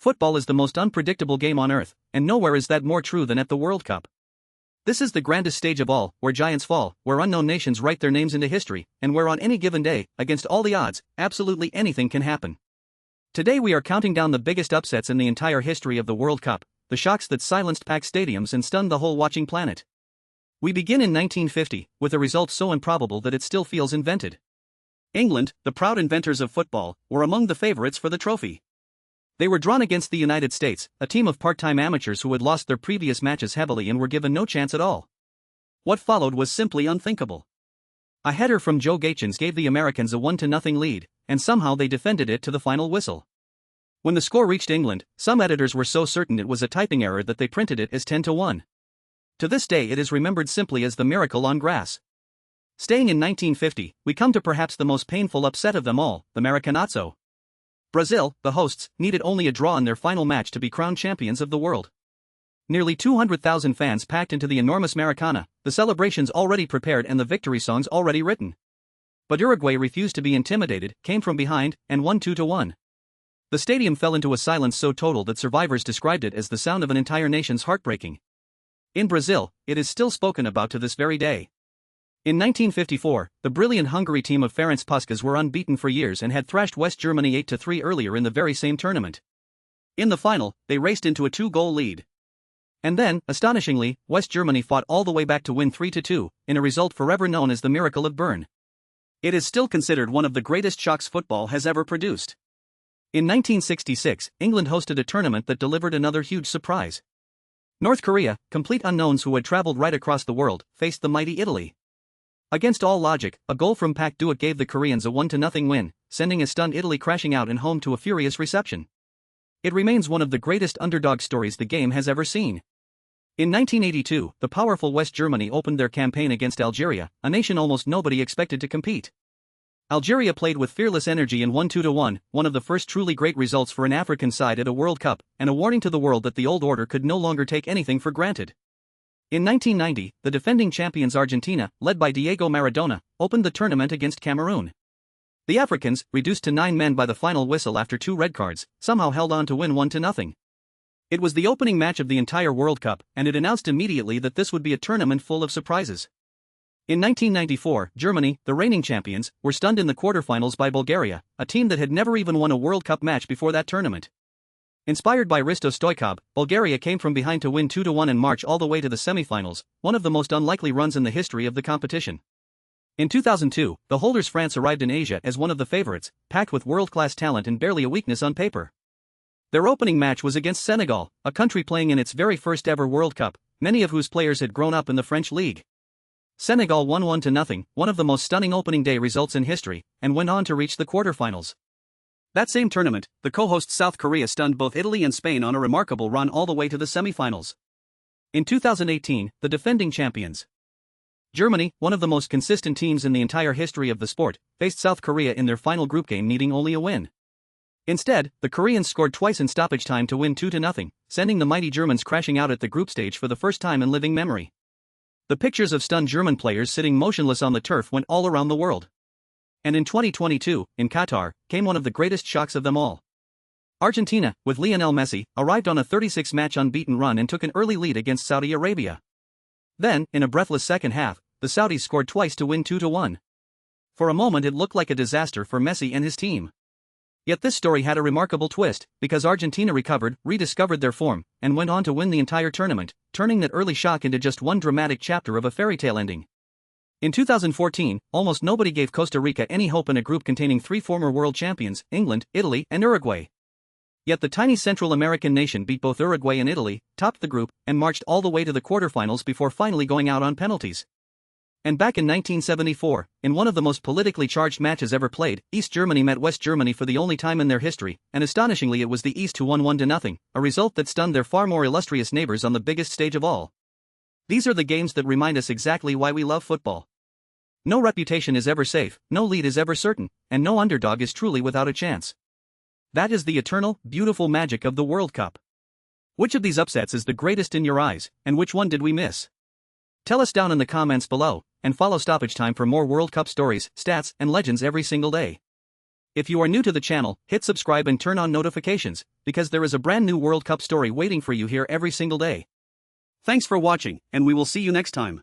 Football is the most unpredictable game on earth, and nowhere is that more true than at the World Cup. This is the grandest stage of all, where giants fall, where unknown nations write their names into history, and where on any given day, against all the odds, absolutely anything can happen. Today we are counting down the biggest upsets in the entire history of the World Cup, the shocks that silenced packed stadiums and stunned the whole watching planet. We begin in 1950, with a result so improbable that it still feels invented. England, the proud inventors of football, were among the favorites for the trophy. They were drawn against the United States, a team of part-time amateurs who had lost their previous matches heavily and were given no chance at all. What followed was simply unthinkable. A header from Joe Gaetjens gave the Americans a 1-0 lead, and somehow they defended it to the final whistle. When the score reached England, some editors were so certain it was a typing error that they printed it as 10-1. To this day it is remembered simply as the Miracle on Grass. Staying in 1950, we come to perhaps the most painful upset of them all, the Maracanazo. Brazil, the hosts, needed only a draw in their final match to be crowned champions of the world. Nearly 200,000 fans packed into the enormous Maracana, the celebrations already prepared and the victory songs already written. But Uruguay refused to be intimidated, came from behind, and won 2-1. The stadium fell into a silence so total that survivors described it as the sound of an entire nation's heartbreaking. In Brazil, it is still spoken about to this very day. In 1954, the brilliant Hungary team of Ferenc Puskas were unbeaten for years and had thrashed West Germany 8-3 earlier in the very same tournament. In the final, they raced into a 2-goal lead. And then, astonishingly, West Germany fought all the way back to win 3-2, in a result forever known as the Miracle of Bern. It is still considered one of the greatest shocks football has ever produced. In 1966, England hosted a tournament that delivered another huge surprise. North Korea, complete unknowns who had traveled right across the world, faced the mighty Italy. Against all logic, a goal from Pak Doo Ik gave the Koreans a 1-0 win, sending a stunned Italy crashing out and home to a furious reception. It remains one of the greatest underdog stories the game has ever seen. In 1982, the powerful West Germany opened their campaign against Algeria, a nation almost nobody expected to compete. Algeria played with fearless energy and won 2-1, one of the first truly great results for an African side at a World Cup, and a warning to the world that the old order could no longer take anything for granted. In 1990, the defending champions Argentina, led by Diego Maradona, opened the tournament against Cameroon. The Africans, reduced to 9 men by the final whistle after 2 red cards, somehow held on to win 1-0. It was the opening match of the entire World Cup, and it announced immediately that this would be a tournament full of surprises. In 1994, Germany, the reigning champions, were stunned in the quarterfinals by Bulgaria, a team that had never even won a World Cup match before that tournament. Inspired by Hristo Stoichkov, Bulgaria came from behind to win 2-1 and march all the way to the semifinals, one of the most unlikely runs in the history of the competition. In 2002, the holders France arrived in Asia as one of the favorites, packed with world-class talent and barely a weakness on paper. Their opening match was against Senegal, a country playing in its very first ever World Cup, many of whose players had grown up in the French league. Senegal won 1-0, one of the most stunning opening day results in history, and went on to reach the quarterfinals. That same tournament, the co-host South Korea stunned both Italy and Spain on a remarkable run all the way to the semifinals. In 2018, the defending champions, Germany, one of the most consistent teams in the entire history of the sport, faced South Korea in their final group game needing only a win. Instead, the Koreans scored twice in stoppage time to win 2-0, sending the mighty Germans crashing out at the group stage for the first time in living memory. The pictures of stunned German players sitting motionless on the turf went all around the world. And in 2022, in Qatar, came one of the greatest shocks of them all. Argentina, with Lionel Messi, arrived on a 36-match unbeaten run and took an early lead against Saudi Arabia. Then, in a breathless second half, the Saudis scored twice to win 2-1. For a moment it looked like a disaster for Messi and his team. Yet this story had a remarkable twist, because Argentina recovered, rediscovered their form, and went on to win the entire tournament, turning that early shock into just one dramatic chapter of a fairy tale ending. In 2014, almost nobody gave Costa Rica any hope in a group containing 3 former world champions, England, Italy, and Uruguay. Yet the tiny Central American nation beat both Uruguay and Italy, topped the group, and marched all the way to the quarterfinals before finally going out on penalties. And back in 1974, in one of the most politically charged matches ever played, East Germany met West Germany for the only time in their history, and astonishingly it was the East who won 1-0, a result that stunned their far more illustrious neighbors on the biggest stage of all. These are the games that remind us exactly why we love football. No reputation is ever safe, no lead is ever certain, and no underdog is truly without a chance. That is the eternal, beautiful magic of the World Cup. Which of these upsets is the greatest in your eyes, and which one did we miss? Tell us down in the comments below, and follow Stoppage Time for more World Cup stories, stats, and legends every single day. If you are new to the channel, hit subscribe and turn on notifications, because there is a brand new World Cup story waiting for you here every single day. Thanks for watching, and we will see you next time.